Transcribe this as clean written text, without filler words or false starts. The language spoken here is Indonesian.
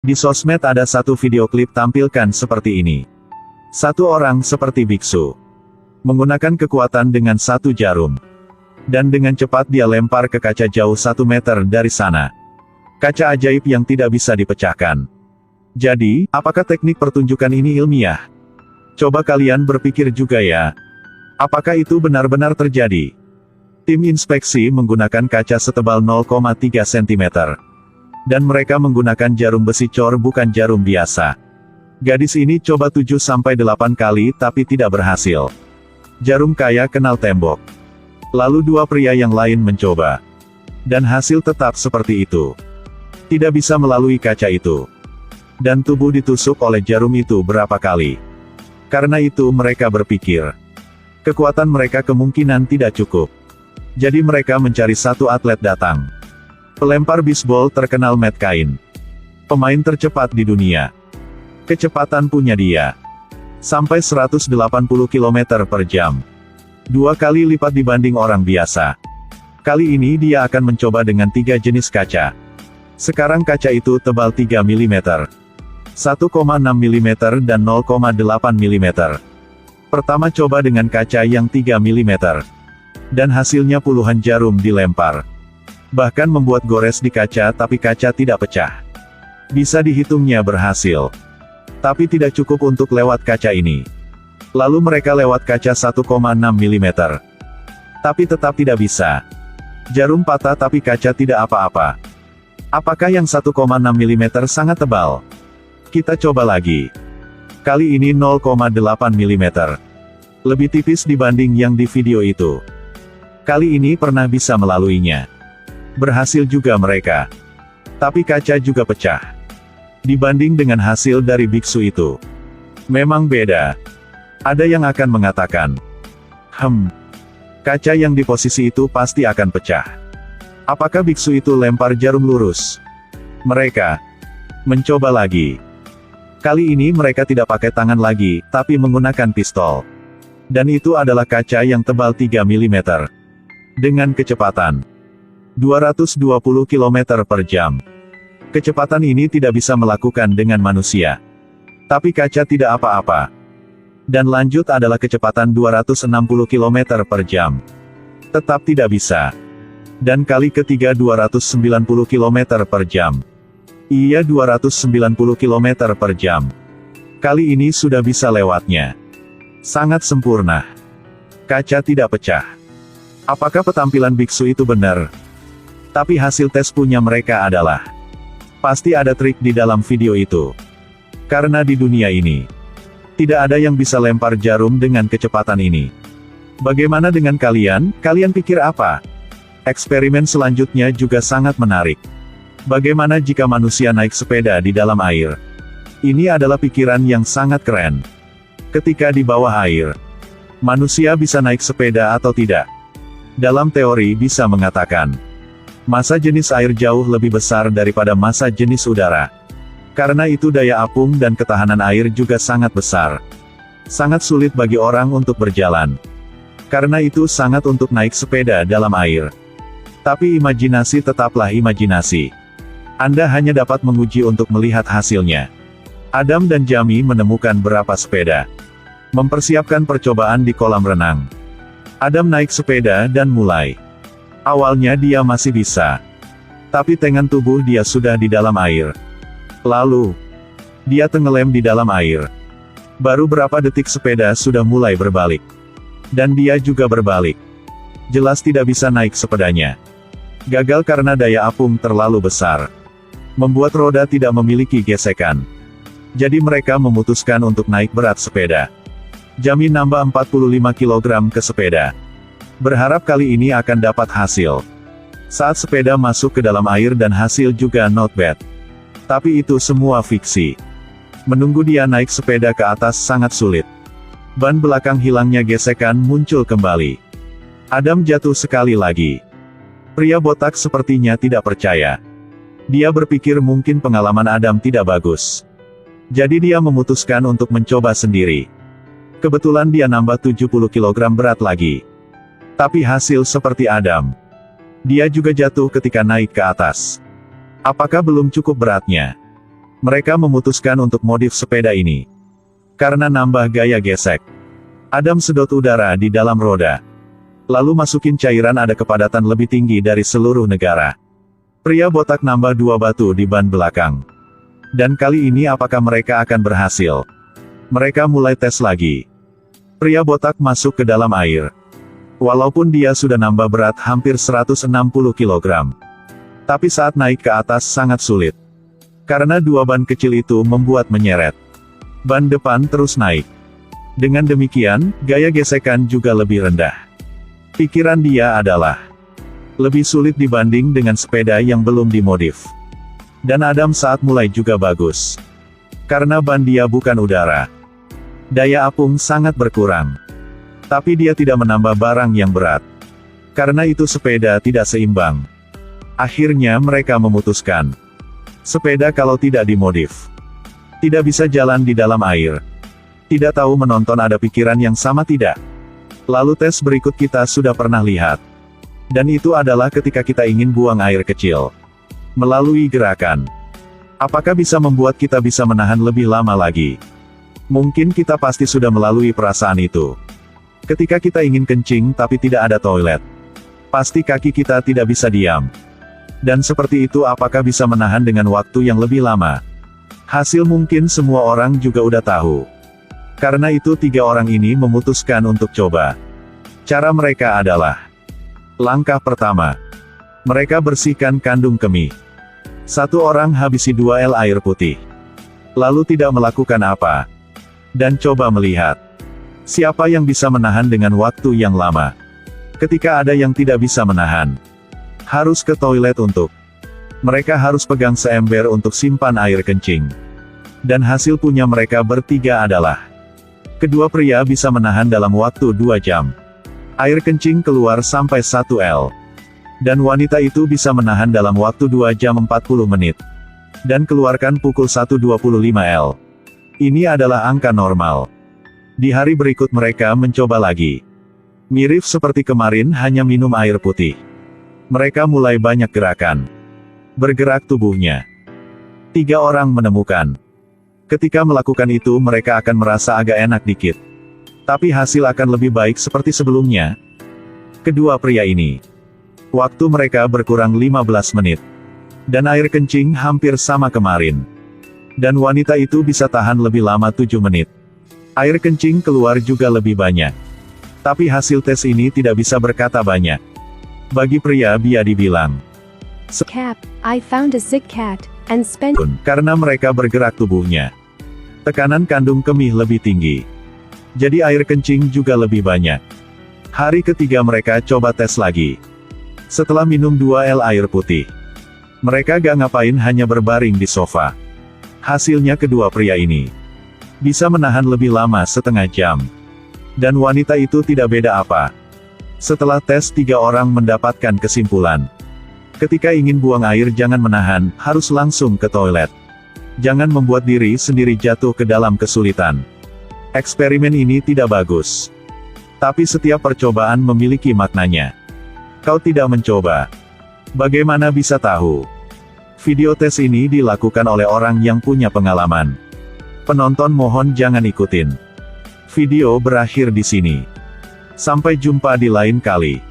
Di sosmed ada satu video klip tampilkan seperti ini. Satu orang seperti biksu. Menggunakan kekuatan dengan satu jarum. Dan dengan cepat dia lempar ke kaca jauh 1 meter dari sana. Kaca ajaib yang tidak bisa dipecahkan. Jadi, apakah teknik pertunjukan ini ilmiah? Coba kalian berpikir juga ya. Apakah itu benar-benar terjadi? Tim inspeksi menggunakan kaca setebal 0,3 cm. Dan mereka menggunakan jarum besi cor bukan jarum biasa. Gadis ini coba 7-8 kali tapi tidak berhasil. Jarum kaya kenal tembok. Lalu dua pria yang lain mencoba. Dan hasil tetap seperti itu. Tidak bisa melalui kaca itu. Dan tubuh ditusuk oleh jarum itu berapa kali. Karena itu mereka berpikir. Kekuatan mereka kemungkinan tidak cukup. Jadi mereka mencari satu atlet datang. Pelempar bisbol terkenal Matt Cain. Pemain tercepat di dunia. Kecepatan punya dia. Sampai 180 km per jam. 2 kali lipat dibanding orang biasa. Kali ini dia akan mencoba dengan 3 jenis kaca. Sekarang kaca itu tebal 3 mm. 1,6 mm dan 0,8 mm. Pertama coba dengan kaca yang 3 mm. Dan hasilnya puluhan jarum dilempar. Bahkan membuat gores di kaca tapi kaca tidak pecah. Bisa dihitungnya berhasil. Tapi tidak cukup untuk lewat kaca ini. Lalu mereka lewat kaca 1,6 mm. Tapi tetap tidak bisa. Jarum patah tapi kaca tidak apa-apa. Apakah yang 1,6 mm sangat tebal? Kita coba lagi. Kali ini 0,8 mm. Lebih tipis dibanding yang di video itu. Kali ini pernah bisa melaluinya. Berhasil juga mereka. Tapi kaca juga pecah. Dibanding dengan hasil dari biksu itu. Memang beda. Ada yang akan mengatakan. Kaca yang di posisi itu pasti akan pecah. Apakah biksu itu lempar jarum lurus? Mereka mencoba lagi. Kali ini mereka tidak pakai tangan lagi, tapi menggunakan pistol. Dan itu adalah kaca yang tebal 3 mm. Dengan kecepatan 220 km per jam. Kecepatan ini tidak bisa melakukan dengan manusia. Tapi kaca tidak apa-apa. Dan lanjut adalah kecepatan 260 km per jam. Tetap tidak bisa. Dan kali ketiga 290 km per jam. Iya 290 km per jam. Kali ini sudah bisa lewatnya. Sangat sempurna. Kaca tidak pecah. Apakah petampilan biksu itu benar? Tapi hasil tes punya mereka adalah. Pasti ada trik di dalam video itu. Karena di dunia ini. Tidak ada yang bisa lempar jarum dengan kecepatan ini. Bagaimana dengan kalian? Kalian pikir apa? Eksperimen selanjutnya juga sangat menarik. Bagaimana jika manusia naik sepeda di dalam air? Ini adalah pikiran yang sangat keren. Ketika di bawah air. Manusia bisa naik sepeda atau tidak? Dalam teori bisa mengatakan. Massa jenis air jauh lebih besar daripada massa jenis udara. Karena itu daya apung dan ketahanan air juga sangat besar. Sangat sulit bagi orang untuk berjalan. Karena itu sangat untuk naik sepeda dalam air. Tapi imajinasi tetaplah imajinasi. Anda hanya dapat menguji untuk melihat hasilnya. Adam dan Jamie menemukan berapa sepeda. Mempersiapkan percobaan di kolam renang. Adam naik sepeda dan mulai. Awalnya dia masih bisa. Tapi tangan tubuh dia sudah di dalam air. Lalu, dia tenggelam di dalam air. Baru berapa detik sepeda sudah mulai berbalik. Dan dia juga berbalik. Jelas tidak bisa naik sepedanya. Gagal karena daya apung terlalu besar. Membuat roda tidak memiliki gesekan. Jadi mereka memutuskan untuk naik berat sepeda. Jamie nambah 45 kg ke sepeda. Berharap kali ini akan dapat hasil. Saat sepeda masuk ke dalam air dan hasil juga not bad. Tapi itu semua fiksi. Menunggu dia naik sepeda ke atas sangat sulit. Ban belakang hilangnya gesekan muncul kembali. Adam jatuh sekali lagi. Pria botak sepertinya tidak percaya. Dia berpikir mungkin pengalaman Adam tidak bagus. Jadi dia memutuskan untuk mencoba sendiri. Kebetulan dia nambah 70 kg berat lagi. Tapi hasil seperti Adam. Dia juga jatuh ketika naik ke atas. Apakah belum cukup beratnya? Mereka memutuskan untuk modif sepeda ini. Karena nambah gaya gesek. Adam sedot udara di dalam roda. Lalu masukin cairan, ada kepadatan lebih tinggi dari seluruh negara. Pria botak nambah 2 batu di ban belakang. Dan kali ini apakah mereka akan berhasil? Mereka mulai tes lagi. Pria botak masuk ke dalam air. Walaupun dia sudah nambah berat hampir 160 kg. Tapi saat naik ke atas sangat sulit. Karena 2 ban kecil itu membuat menyeret. Ban depan terus naik. Dengan demikian, gaya gesekan juga lebih rendah. Pikiran dia adalah lebih sulit dibanding dengan sepeda yang belum dimodif. Dan Adam saat mulai juga bagus. Karena ban dia bukan udara. Daya apung sangat berkurang. Tapi dia tidak menambah barang yang berat. Karena itu sepeda tidak seimbang. Akhirnya mereka memutuskan. Sepeda kalau tidak dimodif. Tidak bisa jalan di dalam air. Tidak tahu menonton ada pikiran yang sama tidak? Lalu tes berikut kita sudah pernah lihat. Dan itu adalah ketika kita ingin buang air kecil. Melalui gerakan. Apakah bisa membuat kita bisa menahan lebih lama lagi? Mungkin kita pasti sudah melalui perasaan itu. Ketika kita ingin kencing tapi tidak ada toilet. Pasti kaki kita tidak bisa diam. Dan seperti itu apakah bisa menahan dengan waktu yang lebih lama? Hasil mungkin semua orang juga udah tahu. Karena itu 3 orang ini memutuskan untuk coba. Cara mereka adalah. Langkah pertama. Mereka bersihkan kandung kemih. 1 orang habisi 2 L air putih. Lalu tidak melakukan apa. Dan coba melihat. Siapa yang bisa menahan dengan waktu yang lama. Ketika ada yang tidak bisa menahan. Harus ke toilet untuk. Mereka harus pegang seember untuk simpan air kencing. Dan hasil punya mereka bertiga adalah. Kedua pria bisa menahan dalam waktu 2 jam. Air kencing keluar sampai 1 L. Dan wanita itu bisa menahan dalam waktu 2 jam 40 menit. Dan keluarkan pukul 1.25 L. Ini adalah angka normal. Di hari berikut mereka mencoba lagi. Mirip seperti kemarin, hanya minum air putih. Mereka mulai banyak gerakan. Bergerak tubuhnya. 3 orang menemukan. Ketika melakukan itu mereka akan merasa agak enak dikit. Tapi hasil akan lebih baik seperti sebelumnya. Kedua pria ini. Waktu mereka berkurang 15 menit. Dan air kencing hampir sama kemarin. Dan wanita itu bisa tahan lebih lama 7 menit. Air kencing keluar juga lebih banyak. Tapi hasil tes ini tidak bisa berkata banyak. Bagi pria dia dibilang. Cap, I found a sick cat, and spent. Karena mereka bergerak tubuhnya. Tekanan kandung kemih lebih tinggi. Jadi air kencing juga lebih banyak. Hari ketiga mereka coba tes lagi. Setelah minum 2 L air putih. Mereka gak ngapain, hanya berbaring di sofa. Hasilnya kedua pria ini. Bisa menahan lebih lama setengah jam. Dan wanita itu tidak beda apa. Setelah tes 3 orang mendapatkan kesimpulan. Ketika ingin buang air jangan menahan, harus langsung ke toilet. Jangan membuat diri sendiri jatuh ke dalam kesulitan. Eksperimen ini tidak bagus. Tapi setiap percobaan memiliki maknanya. Kau tidak mencoba. Bagaimana bisa tahu? Video tes ini dilakukan oleh orang yang punya pengalaman. Penonton mohon jangan ikutin. Video berakhir di sini. Sampai jumpa di lain kali.